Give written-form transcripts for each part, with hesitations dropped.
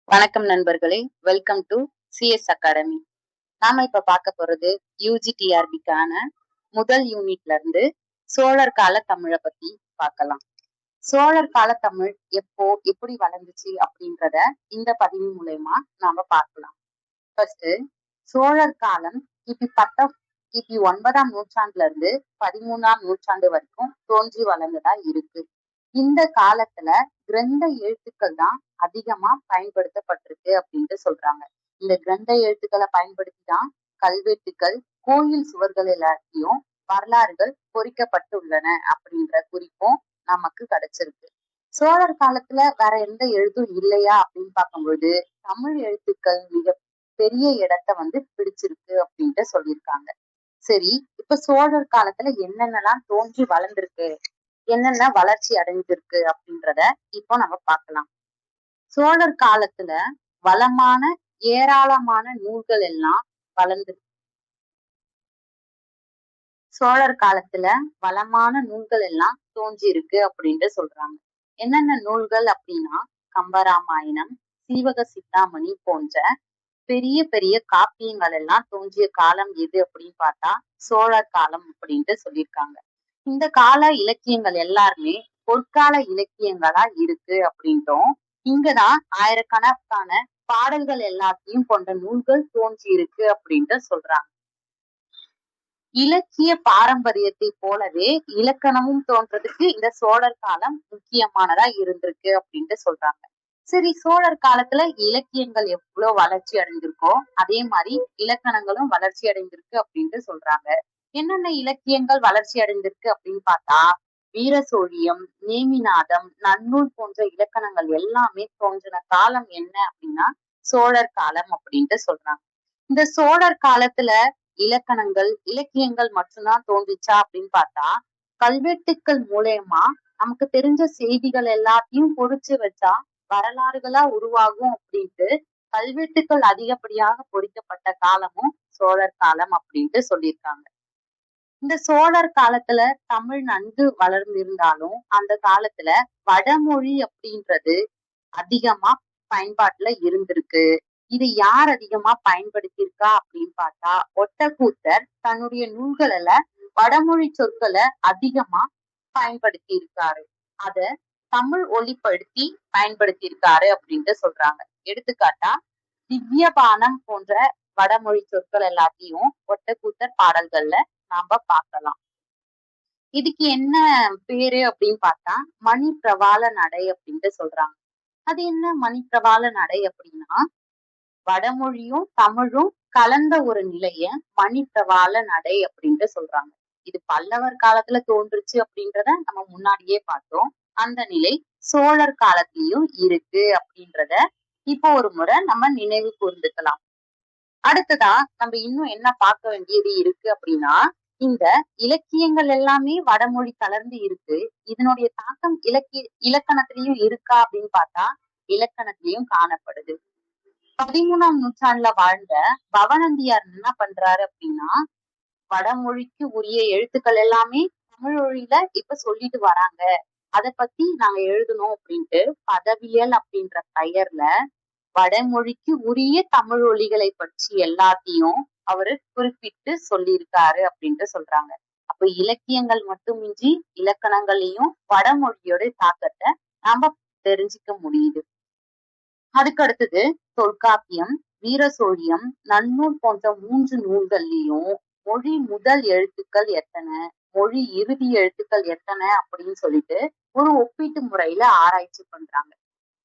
வணக்கம் நண்பர்களே, welcome to CS academy. நாம இப்ப பார்க்க போறது யூஜிடிஆர்பிக்கான முதல் யூனிட்ல இருந்து சோழர் கால தமிழை பத்தி பார்க்கலாம். சோழர் கால தமிழ் எப்போ எப்படி வளர்ந்துச்சு அப்படின்றத இந்த பதிவு மூலயமா நாம பார்க்கலாம். ஃபர்ஸ்ட், சோழர் காலம் கிபி 9ஆம் நூற்றாண்டுல இருந்து 13ஆம் நூற்றாண்டு வரைக்கும் தோன்றி வளர்ந்ததா இருக்கு. இந்த காலத்துல கிரந்த எழுத்துக்கள் தான் அதிகமா பயன்படுத்தப்பட்டிருக்கு அப்படின்ட்டு சொல்றாங்க. இந்த கிரந்த எழுத்துக்களை பயன்படுத்தி தான் கல்வெட்டுக்கள், கோயில் சுவர்கள் எல்லாத்தையும் வரலாறுகள் பொறிக்கப்பட்டுள்ளன அப்படின்ற குறிப்பும் நமக்கு கிடைச்சிருக்கு. சோழர் காலத்துல வேற எந்த எழுத்தும் இல்லையா அப்படின்னு பார்க்கும்போது தமிழ் எழுத்துக்கள் மிக பெரிய இடத்தை பிடிச்சிருக்கு அப்படின்ட்டு சொல்லியிருக்காங்க. சரி, இப்ப சோழர் காலத்துல என்னென்னலாம் தோன்றி வளர்ந்திருக்கு, என்னென்ன வளர்ச்சி அடைஞ்சிருக்கு அப்படின்றத இப்போ நம்ம பார்க்கலாம். சோழர் காலத்துல வளமான ஏராளமான நூல்கள் எல்லாம் வளர்ந்து சோழர் காலத்துல வளமான நூல்கள் எல்லாம் தோன்றி இருக்கு அப்படின்ட்டு சொல்றாங்க. என்னென்ன நூல்கள் அப்படின்னா கம்பராமாயணம், சீவக சிந்தாமணி போன்ற பெரிய பெரிய காப்பியங்கள் எல்லாம் தோன்றிய காலம் எது அப்படின்னு பார்த்தா சோழர் காலம் அப்படின்ட்டு சொல்லியிருக்காங்க. இந்த கால இலக்கியங்கள் எல்லாருமே பொற்கால இலக்கியங்களா இருக்கு அப்படின்ட்டும், இங்கதான் ஆயிரக்கணக்கான பாடல்கள் எல்லாத்தையும் கொண்ட நூல்கள் தோன்றி இருக்கு அப்படின்ட்டு சொல்றாங்க. இலக்கிய பாரம்பரியத்தை போலவே இலக்கணமும் தோன்றதுக்கு இந்த சோழர் காலம் முக்கியமானதா இருந்திருக்கு அப்படின்ட்டு சொல்றாங்க. சரி, சோழர் காலத்துல இலக்கியங்கள் எவ்வளவு வளர்ச்சி அடைஞ்சிருக்கோ அதே மாதிரி இலக்கணங்களும் வளர்ச்சி அடைந்திருக்கு அப்படின்ட்டு சொல்றாங்க. என்னென்ன இலக்கியங்கள் வளர்ச்சி அடைந்திருக்கு அப்படின்னு பார்த்தா வீரசோழியம், நேமிநாதம், நன்னூல் போன்ற இலக்கணங்கள் எல்லாமே தோன்றின காலம் என்ன அப்படின்னா சோழர் காலம் அப்படின்ட்டு சொல்றாங்க. இந்த சோழர் காலத்துல இலக்கணங்கள், இலக்கியங்கள் மட்டும்தான் தோன்றிச்சா அப்படின்னு பார்த்தா கல்வெட்டுக்கள் மூலயமா நமக்கு தெரிஞ்ச செய்திகள் எல்லாத்தையும் பொறிச்சு வச்சா வரலாறுகளா உருவாகும் அப்படின்ட்டு கல்வெட்டுக்கள் அதிகப்படியாக பொறிக்கப்பட்ட காலமும் சோழர் காலம் அப்படின்ட்டு சொல்லியிருக்காங்க. இந்த சோழர் காலத்துல தமிழ் நன்கு வளர்ந்திருந்தாலும் அந்த காலத்துல வடமொழி அப்படின்றது அதிகமா பயன்பாட்டுல இருந்திருக்கு. இது யார் அதிகமா பயன்படுத்தியிருக்கா அப்படின்னு பார்த்தா ஒட்டக்கூத்தர் தன்னுடைய நூல்கள வடமொழி சொற்களை அதிகமா பயன்படுத்தி இருக்காரு. அத தமிழ் ஒலிப்படுத்தி பயன்படுத்தி இருக்காரு அப்படின்ட்டு சொல்றாங்க. எடுத்துக்காட்டா திவ்யபானம் போன்ற வடமொழி சொற்கள் எல்லாத்தையும் ஒட்டக்கூத்தர் பாடல்கள்ல நாம பார்க்கலாம். இதுக்கு என்ன பேரு அப்படின்னு பார்த்தா மணி பிரவாள நடை அப்படின்ட்டு சொல்றாங்க. அது என்ன மணி பிரவாள நடை அப்படின்னா வடமொழியும் தமிழும் கலந்த ஒரு நிலைய மணி பிரவாள நடை அப்படின்ட்டு சொல்றாங்க. இது பல்லவர் காலத்துல தோன்றுச்சு அப்படின்றத நம்ம முன்னாடியே பார்த்தோம். அந்த நிலை சோழர் காலத்திலயும் இருக்கு அப்படின்றத இப்போ ஒரு முறை நம்ம நினைவு கூர்ந்துக்கலாம். அடுத்ததா நம்ம இன்னும் என்ன பார்க்க வேண்டியது இருக்கு அப்படின்னா இந்த இலக்கியங்கள் எல்லாமே வடமொழி கலர்ந்து இருக்கு. இதனுடைய தாக்கம் இலக்கணத்திலையும் இருக்கா அப்படின்னு பார்த்தா இலக்கணத்திலையும் காணப்படுது. 13ஆம் நூற்றாண்டுல வாழ்ந்த பவனந்தியார் என்ன பண்றாரு அப்படின்னா வடமொழிக்கு உரிய எழுத்துக்கள் எல்லாமே தமிழ் மொழியில இப்ப சொல்லிட்டு வராங்க, அத பத்தி நாங்க எழுதணும் அப்படின்ட்டு பதவியல் அப்படின்ற பெயர்ல வடமொழிக்கு உரிய தமிழ் ஒலிகளை பற்றி எல்லாத்தையும் அவரு குறிப்பிட்டு சொல்லியிருக்காரு அப்படின்ட்டு சொல்றாங்க. அப்ப இலக்கியங்கள் மட்டுமின்றி இலக்கணங்களையும் வடமொழியோட தாக்கத்தை நாம தெரிஞ்சுக்க முடியுது. அதுக்கு அடுத்தது தொல்காப்பியம், வீரசோழியம், நன்னூல் போன்ற 3 நூல்கள்லயும் மொழி முதல் எழுத்துக்கள் எத்தனை, மொழி இறுதி எழுத்துக்கள் எத்தனை அப்படின்னு சொல்லிட்டு ஒரு ஒப்பீட்டு முறையில ஆராய்ச்சி பண்றாங்க.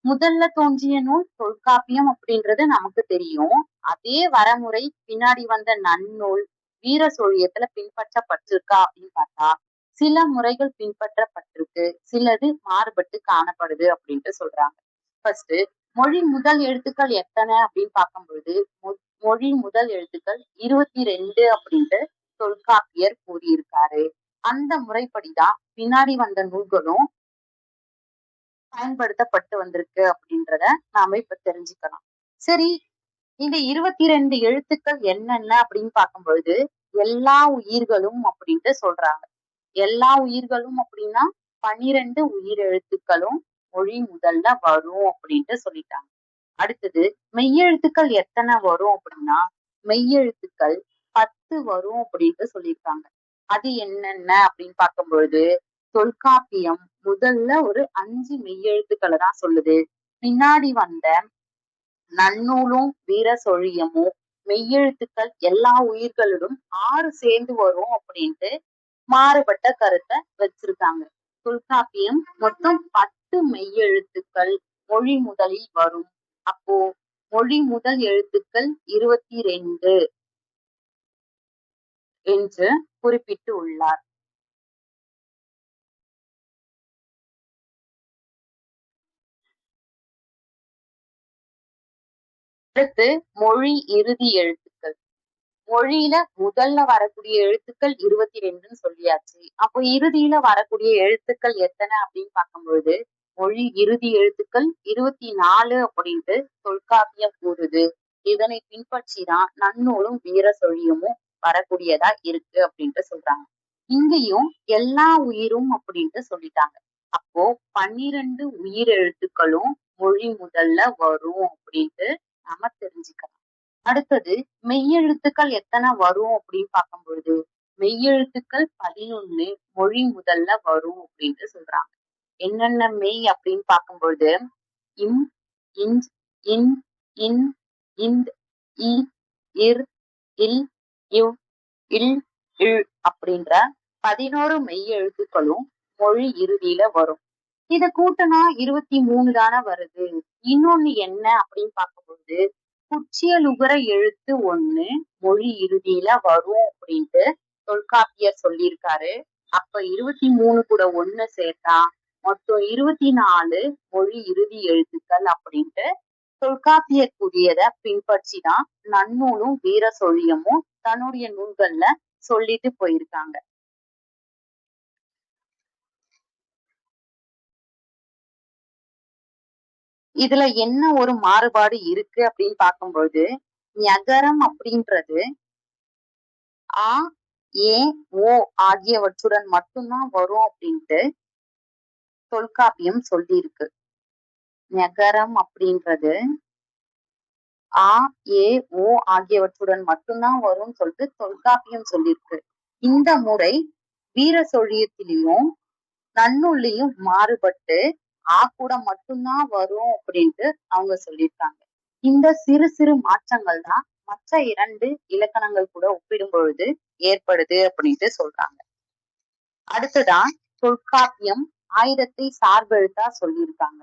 முதல்ல தோன்றிய நூல் தொல்காப்பியம் அப்படின்றது நமக்கு தெரியும். அதே வரமுறை பின்னாடி வந்த நன்னூல், வீரசோழியத்துல பின்பற்றப்பட்டிருக்கா அப்படின்னு பார்த்தா சில முறைகள் பின்பற்றப்பட்டிருக்கு, சிலது மாறுபட்டு காணப்படுது அப்படின்ட்டு சொல்றாங்க. ஃபர்ஸ்ட், மொழி முதல் எழுத்துக்கள் எத்தனை அப்படின்னு பார்க்கும்பொழுது மொழி முதல் எழுத்துக்கள் 22 அப்படின்ட்டு தொல்காப்பியர் கூறியிருக்காரு. அந்த முறைப்படிதான் பின்னாடி வந்த நூல்களும் பயன்படுத்தப்பட்டு வந்திருக்கு அப்படின்றத நாம இப்ப தெரிஞ்சுக்கலாம். சரி, இந்த 22 எழுத்துக்கள் என்னென்ன அப்படின்னு பார்க்கும்பொழுது எல்லா உயிர்களும் அப்படின்ட்டு சொல்றாங்க. எல்லா உயிர்களும் அப்படின்னா 12 உயிர் எழுத்துக்களும் மொழி முதல்ல வரும் அப்படின்ட்டு சொல்லிட்டாங்க. அடுத்தது மெய்யெழுத்துக்கள் எத்தனை வரும் அப்படின்னா மெய்யெழுத்துக்கள் 10 வரும் அப்படின்னு சொல்லியிருக்காங்க. அது என்னென்ன அப்படின்னு பார்க்கும் பொழுது தொல்காப்பியம் முதல்ல ஒரு 5 மெய்யெழுத்துக்களை தான் சொல்லுது. பின்னாடி வந்த நன்னூலும் வீரசொழியமும் மெய்யெழுத்துக்கள் எல்லா உயிர்களிலும் 6 சேர்ந்து வரும் அப்படின்ட்டு மாறுபட்ட கருத்தை வச்சிருக்காங்க. தொல்காப்பியம் மொத்தம் 10 மெய்யெழுத்துக்கள் மொழி முதலில் வரும். அப்போ மொழி முதல் எழுத்துக்கள் 22 என்று குறிப்பிட்டு உள்ளார். அடுத்து மொழி இறுதி எழுத்துக்கள். மொழியில முதல்ல வரக்கூடிய எழுத்துக்கள் 22ன்னு சொல்லியாச்சு. அப்போ இறுதியில வரக்கூடிய எழுத்துக்கள் எத்தனை அப்படின்னு பார்க்கும்பொழுது மொழி இறுதி எழுத்துக்கள் 24 அப்படின்ட்டு தொல்காப்பியம் கூறுது. இதனை பின்பற்றிதான் நன்னூலும் வீரசொழியமும் வரக்கூடியதா இருக்கு அப்படின்ட்டு சொல்றாங்க. இங்கேயும் எல்லா உயிரும் அப்படின்ட்டு சொல்லிட்டாங்க. அப்போ 12 உயிர் எழுத்துக்களும் மொழி முதல்ல வரும் அப்படின்ட்டு நாம தெரிஞ்சுக்கலாம். அடுத்தது மெய்யெழுத்துக்கள் எத்தனை வரும் அப்படின்னு பார்க்கும் பொழுது மெய்யெழுத்துக்கள் 11 மொழி முதல்ல வரும் அப்படின்ட்டு சொல்றாங்க. என்னென்ன மெய் அப்படின்னு பார்க்கும் பொழுது இம், இஞ்ச், இன், இன், இந்த், இ, இர், இல், இவ், இல், இல் அப்படின்ற 11 மெய் எழுத்துக்களும் மொழி இறுதியில வரும். இத கூட்டினா 23 தானே வருது. இன்னொன்னு என்ன அப்படின்னு பார்க்கும்போது குற்றியலுகர எழுத்து 1 மொழி இறுதியில வரும் அப்படின்ட்டு தொல்காப்பியர் சொல்லியிருக்காரு. அப்ப 23 கூட 1 சேர்த்தா மொத்தம் 24 மொழி இறுதி எழுத்துக்கள் அப்படின்ட்டு தொல்காப்பியர் கூறியதை பின்பற்றிதான் நன்னூலும் வீரசொழியமும் தன்னுடைய நூல்கள்ல சொல்லிட்டு போயிருக்காங்க. இதுல என்ன ஒரு மாறுபாடு இருக்கு அப்படின்னு பார்க்கும்போது ஞகரம் அப்படின்றது ஆ, ஏ, ஓ ஆகியவற்றுடன் மட்டும்தான் வரும் அப்படின்ட்டு தொல்காப்பியம் சொல்லியிருக்கு. ஞகரம் அப்படின்றது ஆ, ஏ, ஓ ஆகியவற்றுடன் மட்டும்தான் வரும்னு சொல்லிட்டு தொல்காப்பியம் சொல்லியிருக்கு. இந்த முறை வீரசொழியத்திலையும் நன்னூல்லையும் மாறுபட்டு ஆ கூட மட்டும்தான் வரும் அப்படின்ட்டு அவங்க சொல்லியிருக்காங்க. இந்த சிறு சிறு மாற்றங்கள் தான் மற்ற 2 இலக்கணங்கள் கூட ஒப்பிடும் பொழுது ஏற்படுது அப்படின்ட்டு சொல்றாங்க. அடுத்துதான் தொல்காப்பியம் ஆயுதத்தை சார்பெழுத்தா சொல்லியிருக்காங்க.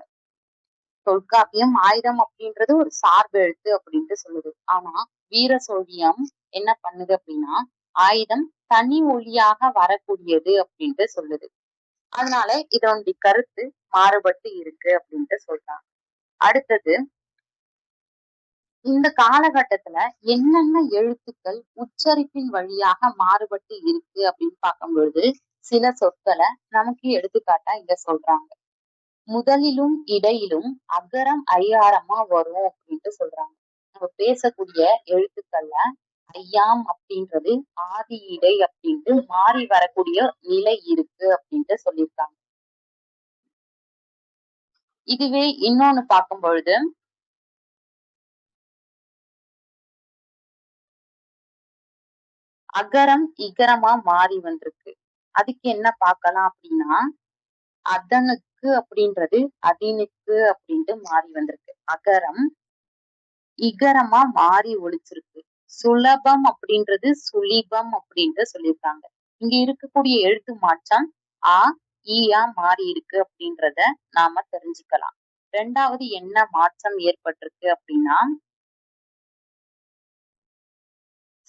தொல்காப்பியம் ஆயுதம் அப்படின்றது ஒரு சார்பெழுத்து அப்படின்ட்டு சொல்லுது. ஆனா வீரசொழியம் என்ன பண்ணுது அப்படின்னா ஆயுதம் தனி மொழியாக வரக்கூடியது அப்படின்ட்டு சொல்லுது. அதனால இதனுடைய கருத்து மாறுபட்டு இருக்கு அப்படின்ட்டு சொல்றாங்க. அடுத்தது இந்த காலகட்டத்துல என்னென்ன எழுத்துக்கள் உச்சரிப்பின் வழியாக மாறுபட்டு இருக்கு அப்படின்னு பார்க்கும் பொழுது சில சொற்களை நமக்கு எடுத்துக்காட்டா இங்க சொல்றாங்க. முதலிலும் இடையிலும் அகரம் ஐகாரமா வரும் அப்படின்ட்டு சொல்றாங்க. நம்ம பேசக்கூடிய எழுத்துக்கள்ல ஐயாம் அப்படின்றது ஆதி இடை அப்படின்ட்டு மாறி வரக்கூடிய நிலை இருக்கு அப்படின்ட்டு சொல்லியிருக்காங்க. இதுவே இன்னொன்னு பார்க்கும் பொழுது அகரம் இகரமா மாறி வந்திருக்கு. அதுக்கு என்ன பார்க்கலாம் அப்படின்னா அதனுக்கு அப்படின்றது அதினுக்கு அப்படின்ட்டு மாறி வந்திருக்கு. அகரம் இகரமா மாறி ஒழிச்சிருக்கு. சுலபம் அப்படின்றது சுலிபம் அப்படின்ட்டு சொல்லியிருக்காங்க. இங்க இருக்கக்கூடிய எழுத்து மாற்றம் ஆ, ஈயா மாறி இருக்கு அப்படின்றத நாம தெரிஞ்சுக்கலாம். 2வது என்ன மாற்றம் ஏற்பட்டிருக்கு அப்படின்னா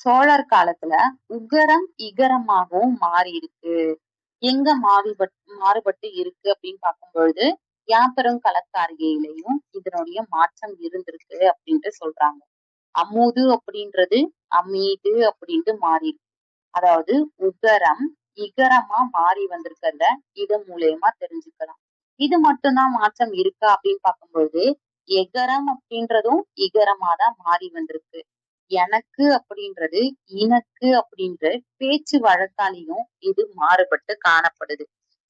சோழர் காலத்துல உகரம் இகரமாகவும் மாறி இருக்கு. எங்க மாறுபட்டு இருக்கு அப்படின்னு பார்க்கும் பொழுது யாப்பெரும் கலக்காரிகையிலையும் இதனுடைய மாற்றம் இருந்திருக்கு அப்படின்ட்டு சொல்றாங்க. அமுது அப்படின்றது அமீது அப்படின்ட்டு மாறி இருக்கு. அதாவது உகரம் இகரமா மாறி வந்திருக்கிறத இது மூலியமா தெரிஞ்சுக்கலாம். இது மட்டும்தான் மாற்றம் இருக்கா அப்படின்னு பார்க்கும்போது எகரம் அப்படின்றதும் இகரமா தான் மாறி வந்திருக்கு. எனக்கு அப்படின்றது இனக்கு அப்படின்ற பேச்சு வழக்காலையும் இது மாறுபட்டு காணப்படுது.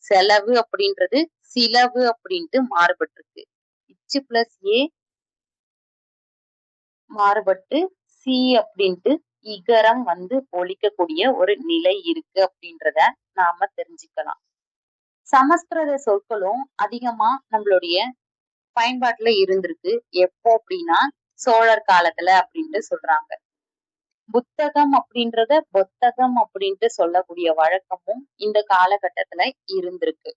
செலவு அப்படின்றது சிலவு அப்படின்ட்டு மாறுபட்டிருக்கு. இச்சு பிளஸ் ஏ மாறுபட்டு சி அப்படின்ட்டு இகரம் ஒலிக்கக்கூடிய ஒரு நிலை இருக்கு அப்படின்றத நாம தெரிஞ்சுக்கலாம். சமஸ்கிருத சொற்களும் அதிகமா நம்மளுடைய பயன்பாட்டுல இருந்திருக்கு. எப்போ அப்படின்னா சோழர் காலத்துல அப்படின்ட்டு சொல்றாங்க. புத்தகம் அப்படின்றத பொத்தகம் அப்படின்ட்டு சொல்லக்கூடிய வழக்கமும் இந்த காலகட்டத்துல இருந்திருக்கு.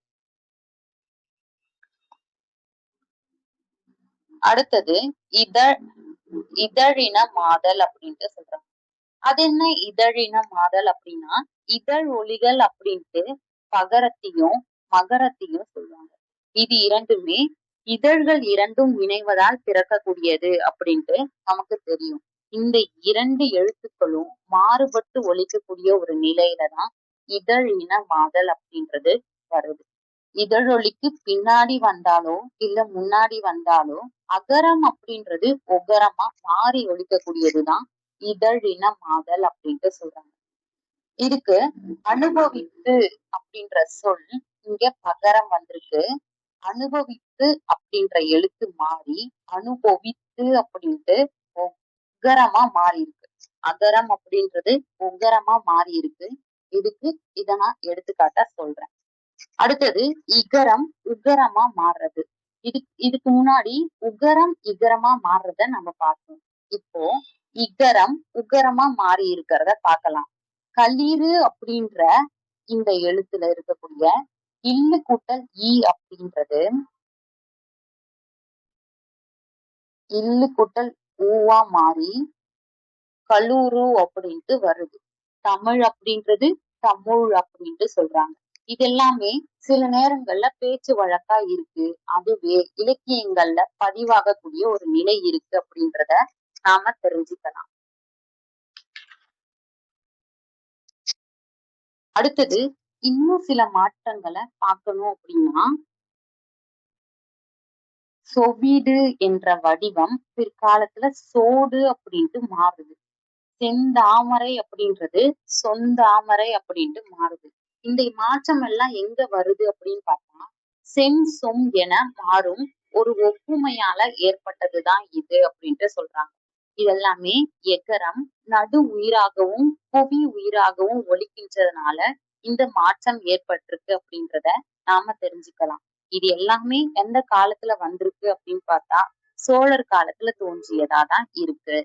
அடுத்தது இதழின மாதல் அப்படின்ட்டு சொல்றாங்க. அது என்ன இதழின மாதல் அப்படின்னா, இதழ் ஒலிகள் அப்படின்ட்டு பகரத்தையும் மகரத்தையும் சொல்லுவாங்க. இது இரண்டுமே இதழ்கள் இரண்டும் இணைவதால் பிறக்கக்கூடியது அப்படின்ட்டு நமக்கு தெரியும். இந்த இரண்டு எழுத்துக்களும் மாறுபட்டு ஒலிக்கக்கூடிய ஒரு நிலையிலதான் இதழ் இன மாதல் அப்படின்றது வருது. இதழொலிக்கு பின்னாடி வந்தாலோ இல்ல முன்னாடி வந்தாலோ அகரம் அப்படின்றது ஒகரமா மாறி ஒலிக்கக்கூடியதுதான் இதழின மாதல் அப்படின்ட்டு சொல்றாங்க. இதுக்கு அனுபவித்து அப்படின்ற சொல் இங்க பகரம் வந்திருக்கு. அனுபவித்து அப்படின்ற எழுத்து மாறி அனுபவித்து அப்படின்ட்டு ஒகரமா மாறி இருக்கு. அகரம் அப்படின்றது ஒகரமா மாறி இருக்கு. இத நான் எடுத்துக்காட்டா சொல்றேன். அடுத்தது இகரம் உகரமா மாறுறது. இதுக்கு முன்னாடி உகரம் இகரமா மாறுறத நம்ம பார்த்தோம். இப்போ இகரம் உகரமா மாறி இருக்கிறத பார்க்கலாம். களிறு அப்படின்ற இந்த எழுத்துல இருக்கக்கூடிய இல்லு கூட்டல் ஈ அப்படின்றது இல்லு கூட்டல் ஊவா மாறி கலூரு அப்படின்ட்டு வருது. தமிழ் அப்படின்றது தமிழ் அப்படின்ட்டு சொல்றாங்க. இது எல்லாமே சில நேரங்கள்ல பேச்சு வழக்கா இருக்கு. அதுவே இலக்கியங்கள்ல பதிவாகக்கூடிய ஒரு நிலை இருக்கு அப்படின்றத நாம தெரிஞ்சுக்கலாம். அடுத்தது இன்னும் சில மாற்றங்களை பார்க்கணும் அப்படின்னா, சொவிடு என்ற வடிவம் பிற்காலத்துல சோடு அப்படின்ட்டு மாறுது. செந்தாமரை அப்படின்றது சொந்தாமரை அப்படின்ட்டு மாறுது. இந்த மாற்றம் எல்லாம் எங்க வருது அப்படின்னு பார்த்தா, செம் சொம் என மாறும் ஒரு ஒப்புமையால ஏற்பட்டதுதான் இது அப்படின்ட்டு சொல்றாங்க. இதெல்லாமே எகரம் நடு உயிராகவும் புவி உயிராகவும் ஒலிக்கின்றதுனால இந்த மாற்றம் ஏற்பட்டிருக்கு அப்படின்றத நாம தெரிஞ்சுக்கலாம். இது எல்லாமே எந்த காலத்துல வந்திருக்கு அப்படின்னு பார்த்தா சோழர் காலத்துல தோன்றியதாதான் இருக்கு.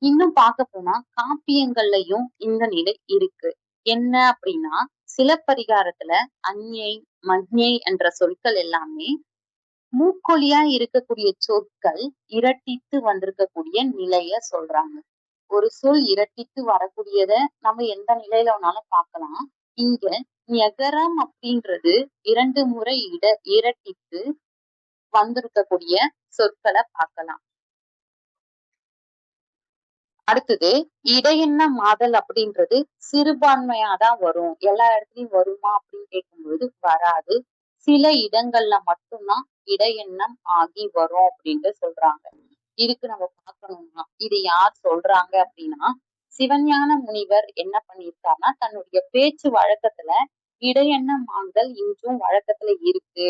இன்னும் பார்க்க போனா காப்பியங்கள்லயும் இந்த நிலை இருக்கு. என்ன அப்படின்னா சிலப்பதிகாரத்துல அஞ்ஞை மஞ்ஞை என்ற சொற்கள் எல்லாமே மூக்கொலியா இருக்கக்கூடிய சொற்கள் இரட்டித்து வந்திருக்கக்கூடிய நிலைய சொல்றாங்க. ஒரு சொல் இரட்டித்து வரக்கூடியத நம்ம எந்த நிலையில வேணாலும் பார்க்கலாம். இங்க ஞகரம் அப்படின்றது 2 முறை இரட்டித்து வந்திருக்கக்கூடிய சொற்களை பார்க்கலாம். அடுத்தது இடையென்ன மாதல் அப்படின்றது சிறுபான்மையாதான் வரும். எல்லா இடத்துலயும் வருமா அப்படின்னு கேட்கும்போது வராது. சில இடங்கள்ல மட்டும்தான் இடையெண்ணம் ஆகி வரும் அப்படின்ட்டு சொல்றாங்க. இதுக்கு நம்ம பார்க்கணும்னா இது யார் சொல்றாங்க அப்படின்னா, சிவஞான முனிவர் என்ன பண்ணியிருக்காருன்னா தன்னுடைய பேச்சு வழக்கத்துல இடையெண்ணம் ஆகுதல் இன்றும் வழக்கத்துல இருக்கு.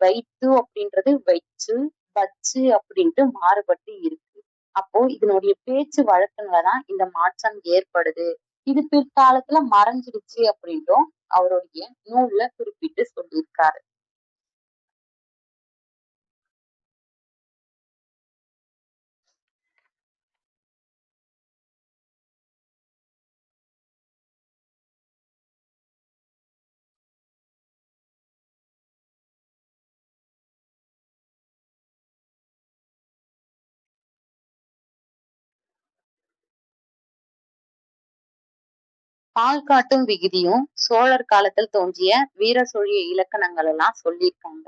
வைத்து அப்படின்றது வைச்சு வச்சு அப்படின்ட்டு மாறுபட்டு இருக்கு. அப்போ இதனுடைய பேச்சு வழக்குலதான் இந்த மாற்றம் ஏற்படுது. இது பிற்காலத்துல மறைஞ்சிடுச்சு அப்படின்ட்டும் அவருடைய நூல்ல குறிப்பிட்டு சொல்லியிருக்காரு. பால் காட்டும் விகுதியும் சோழர் காலத்தில் தோன்றிய வீர சோழிய இலக்கணங்கள் எல்லாம் சொல்லியிருக்காங்க.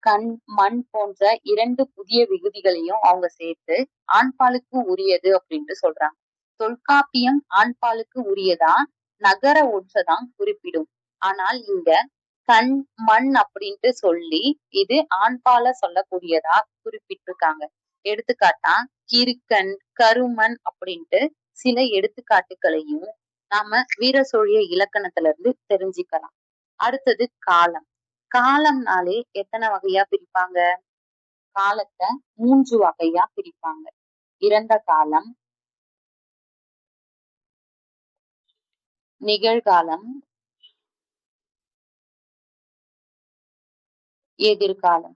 கண் மண் போன்ற 2 புதிய விகுதிகளையும் அவங்க சேர்த்து ஆண்பாலுக்கு உரியது அப்படின்ட்டு சொல்றாங்க. தொல்காப்பியம் ஆண்பாலுக்கு உரியதா நகர ஒற்றதான் குறிப்பிடும். ஆனால் இங்க கண் மண் அப்படின்ட்டு சொல்லி இது ஆண்பால சொல்லக்கூடியதா குறிப்பிட்டிருக்காங்க. எடுத்துக்காட்டா கிறுக்கன் கருமன் அப்படின்ட்டு சில எடுத்துக்காட்டுகளையும் நாம வீர சோழிய இலக்கணத்துல இருந்து தெரிஞ்சுக்கலாம். அடுத்தது காலம். காலம்னாலே எத்தனை வகையா பிரிப்பாங்க? காலத்தை 3 வகையா பிரிப்பாங்க. இறந்த காலம், நிகழ்காலம், எதிர்காலம்.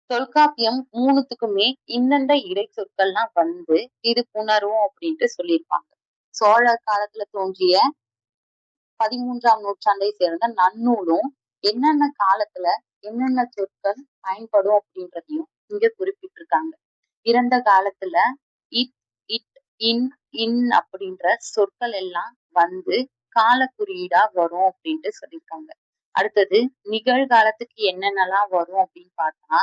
தொல்காப்பியம் 3த்துக்குமே இந்தந்த இடைச்சொற்கள்லாம் வந்து இது புணரும் அப்படின்ட்டு சொல்லியிருப்பாங்க. சோழர் காலத்துல தோன்றிய 13ஆம் நூற்றாண்டை சேர்ந்த நன்னூலும் என்னென்ன காலத்துல என்னென்ன சொற்கள் பயன்படும் அப்படின்றதையும் இங்க குறிப்பிட்டிருக்காங்க. இறந்த காலத்துல இட், இட், இன், இன் அப்படின்ற சொற்கள் எல்லாம் வந்து கால குறியீடா வரும் அப்படின்ட்டு சொல்லியிருக்காங்க. அடுத்தது நிகழ்காலத்துக்கு என்னென்னலாம் வரும் அப்படின்னு பார்த்தா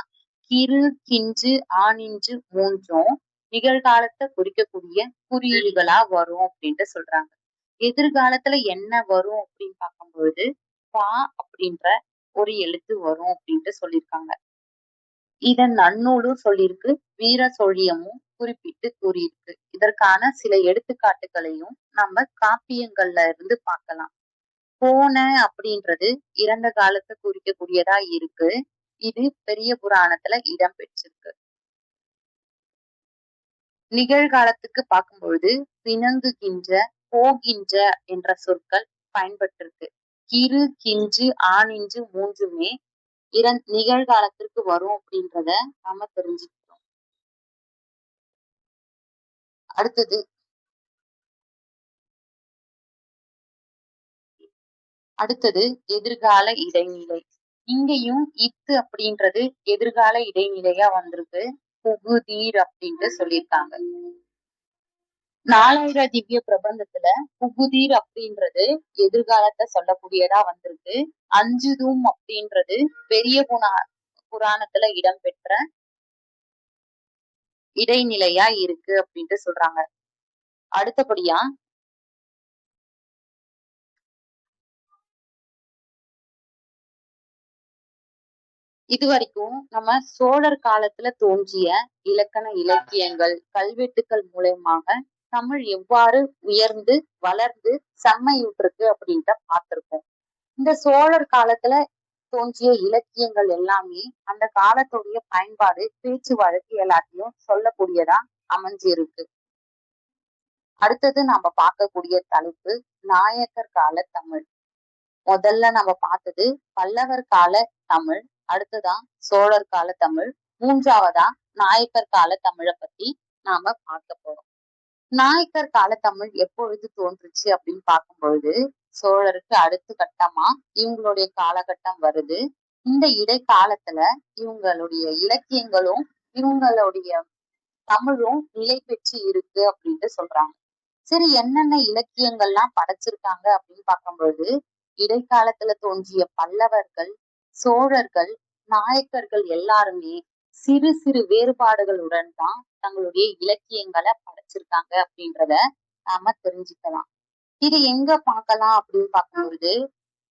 கிறு, கிஞ்சு, ஆனிஞ்சு மூன்றும் நிகழ்காலத்தை குறிக்கக்கூடிய குறியீடுகளா வரும் அப்படின்ட்டு சொல்றாங்க. எதிர்காலத்துல என்ன வரும் அப்படின்னு பார்க்கும்பொழுது பா அப்படின்ற ஒரு எழுத்து வரும் அப்படின்ட்டு சொல்லியிருக்காங்க. இத நன்னூலும் சொல்லியிருக்கு, வீர சொழியமும் குறிப்பிட்டு கூறியிருக்கு. இதற்கான சில எடுத்துக்காட்டுகளையும் நம்ம காப்பியங்கள்ல இருந்து பார்க்கலாம். போன அப்படின்றது இறந்த காலத்தை குறிக்கக்கூடியதா இருக்கு. இது பெரிய புராணத்துல இடம் பெற்றிருக்கு. நிகழ்காலத்துக்கு பார்க்கும்பொழுது பிணங்குகின்ற, போகின்ற என்ற சொற்கள் பயன்பட்டிருக்கு. கிறு, கிஞ்சு, ஆனிஞ்சு மூன்றுமே நிகழ்காலத்திற்கு வரும் அப்படின்றத நாம தெரிஞ்சுக்கிறோம். அடுத்தது எதிர்கால இடைநிலை. இங்கேயும் இத்து அப்படின்றது எதிர்கால இடைநிலையா வந்திருக்கு. புகுதீர் அப்படின்ட்டு சொல்லியிருக்காங்க. 4000 திவ்ய பிரபந்தத்துல புகுதீர் அப்படின்றது எதிர்காலத்தை சொல்லக்கூடியதா வந்திருக்கு. அஞ்சுதும் அப்படின்றது பெரிய புராணத்துல இடம்பெற்ற இடைநிலையா இருக்கு அப்படின்ட்டு சொல்றாங்க. அடுத்தபடியா இது வரைக்கும் நம்ம சோழர் காலத்துல தோன்றிய இலக்கண இலக்கியங்கள், கல்வெட்டுக்கள் மூலயமாக தமிழ் எவ்வாறு உயர்ந்து வளர்ந்து செம்மையுற்றிருக்கு அப்படின்ட்டு பார்த்திருக்கோம். இந்த சோழர் காலத்துல தோன்றிய இலக்கியங்கள் எல்லாமே அந்த காலத்துடைய பயன்பாடு, பேச்சு வழக்கு எல்லாத்தையும் சொல்லக்கூடியதா அமைஞ்சிருக்கு. அடுத்தது நம்ம பார்க்கக்கூடிய தலைப்பு நாயக்கர் கால தமிழ். முதல்ல நம்ம பார்த்தது பல்லவர் கால தமிழ், அடுத்ததான் சோழர் கால தமிழ், மூன்றாவதா நாயக்கர் கால தமிழை பத்தி நாம பார்க்க போறோம். நாயக்கர் கால தமிழ் எப்பொழுது தோன்றுச்சு அப்படின்னு பார்க்கும் பொழுது சோழருக்கு அடுத்த கட்டமா இவங்களுடைய காலகட்டம் வருது. இந்த இடைக்காலத்துல இவங்களுடைய இலக்கியங்களும் இவங்களுடைய தமிழும் நிலை பெற்று இருக்கு அப்படின்ட்டு சொல்றாங்க. சரி, என்னென்ன இலக்கியங்கள்லாம் படைச்சிருக்காங்க அப்படின்னு பார்க்கும்பொழுது இடைக்காலத்துல தோன்றிய பல்லவர்கள், சோழர்கள், நாயக்கர்கள் எல்லாருமே சிறு சிறு வேறுபாடுகளுடன் தான் தங்களுடைய இலக்கியங்களை படைச்சிருக்காங்க அப்படின்றத நாம தெரிஞ்சுக்கலாம். இது எங்க பார்க்கலாம் அப்படின்னு பார்க்கும்பொழுது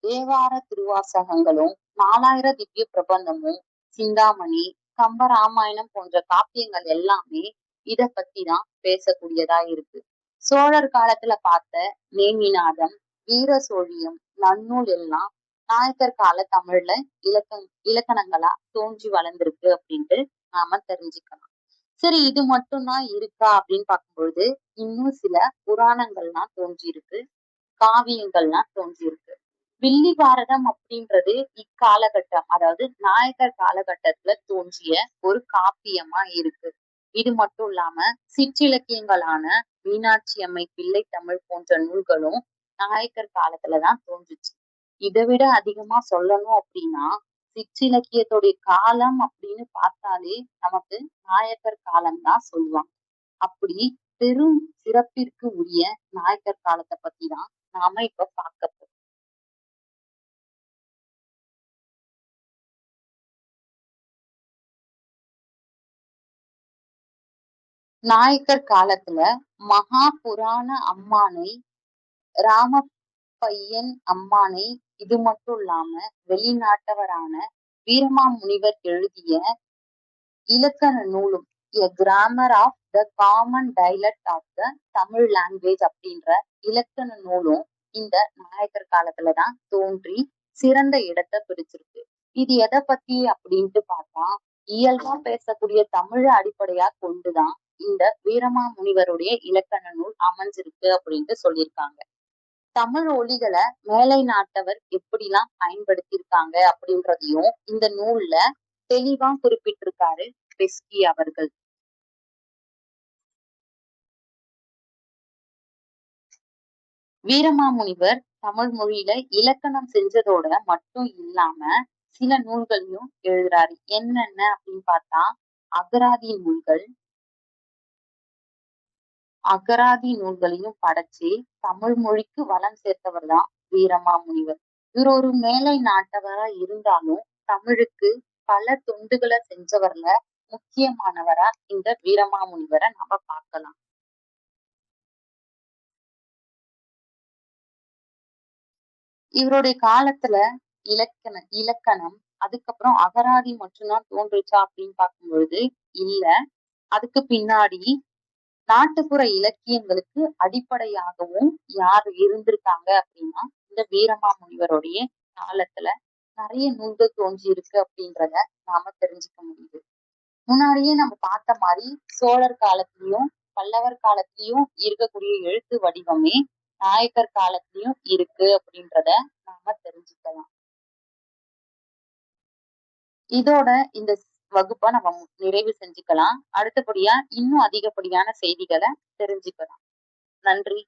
தேவார திருவாசகங்களும் 4000 திவ்ய பிரபந்தமும் சிந்தாமணி, கம்பராமாயணம் போன்ற காப்பியங்கள் எல்லாமே இத பத்தி தான் பேசக்கூடியதா இருக்கு. சோழர் காலத்துல பார்த்த நேமிநாதம், வீர சோழியம், நன்னூல் எல்லாம் நாயக்கர் கால தமிழ்ல இலக்கணங்களா தோன்றி வளர்ந்திருக்கு அப்படின்ட்டு நாம தெரிஞ்சுக்கலாம். சரி, இது மட்டும்தான் இருக்கா அப்படின்னு பார்க்கும்பொழுது இன்னும் சில புராணங்கள்லாம் தோன்றியிருக்கு, காவியங்கள்லாம் தோன்றியிருக்கு. வில்லி பாரதம் அப்படின்றது இக்காலகட்டம், அதாவது நாயக்கர் காலகட்டத்துல தோன்றிய ஒரு காப்பியமா இருக்கு. இது மட்டும் இல்லாம சிற்றிலக்கியங்களான மீனாட்சி அம்மை பிள்ளை தமிழ் போன்ற நூல்களும் நாயக்கர் காலத்துலதான் தோன்றுச்சு. இதை விட அதிகமா சொல்லணும் அப்படின்னா சிற்றிலக்கியத்துடைய காலம் அப்படின்னு பார்த்தாலே நமக்கு நாயக்கர் காலம் தான் சொல்லுவாங்க. அப்படி பெரும் சிறப்பிற்கு உரிய நாயக்கர் காலத்தை பத்தி தான் நாம இப்ப பார்க்க போறோம். நாயக்கர் காலத்துல மகா புராண அம்மானை, ராமப்பையன் அம்மானை, இது மட்டும் இல்லாம வெளிநாட்டவரான வீரமாமுனிவர் எழுதிய இலக்கண நூலும் A Grammar of the Common Dialect of the Tamil Language அப்படின்ற இலக்கண நூலும் இந்த நாயக்கர் காலத்துலதான் தோன்றி சிறந்த இடத்தை பிடிச்சிருக்கு. இது எதை பத்தி அப்படின்ட்டு பார்த்தா இயல்பா பேசக்கூடிய தமிழை அடிப்படையா கொண்டுதான் இந்த வீரமாமுனிவருடைய இலக்கண நூல் அமைஞ்சிருக்கு அப்படின்ட்டு சொல்லியிருக்காங்க. தமிழ் ஒலிகளை மேலை நாட்டவர் எப்படிலாம் பயன்படுத்தியிருக்காங்க அப்படின்றதையும் இந்த நூல்ல தெளிவா குறிப்பிட்டிருக்காரு பெஸ்கி அவர்கள். வீரமாமுனிவர் தமிழ் மொழியில இலக்கணம் செஞ்சதோட மட்டும் இல்லாம சில நூல்களையும் எழுதுறாரு. என்னென்ன அப்படின்னு பார்த்தா அகராதி நூல்கள், அகராதி நூல்களையும் படைச்சு தமிழ் மொழிக்கு வளம் சேர்த்தவர் தான் வீரமாமுனிவர். இவர் ஒரு மேலை நாட்டவரா இருந்தாலும் தமிழுக்கு பல தொண்டுகளை செஞ்சவர்ல முக்கியமானவரா இந்த வீரமாமுனிவரை நம்ம பார்க்கலாம். இவருடைய காலத்துல இலக்கணம் அதுக்கப்புறம் அகராதி மட்டும்தான் தோன்றுச்சா அப்படின்னு பார்க்கும் பொழுது இல்ல. அதுக்கு பின்னாடி நாட்டுப்புற இலக்கியங்களுக்கு அடிப்படையாகவும் யார் இருந்திருக்காங்க அப்படின்னா இந்த வீரமாமுனிவருடைய காலத்துல நிறைய நூல்கள் தோன்றி இருக்கு அப்படின்றத நாம தெரிஞ்சுக்க முடியுது. முன்னாடியே நம்ம பார்த்த மாதிரி சோழர் காலத்திலயும் பல்லவர் காலத்திலயும் இருக்கக்கூடிய எழுத்து வடிவமே நாயக்கர் காலத்திலயும் இருக்கு அப்படின்றத நாம தெரிஞ்சுக்கலாம். இதோட இந்த வகுப்பை நம்ம நிறைவு செஞ்சுக்கலாம். அடுத்தபடியா இன்னும் அதிகப்படியான செய்திகளை தெரிஞ்சுக்கலாம். நன்றி.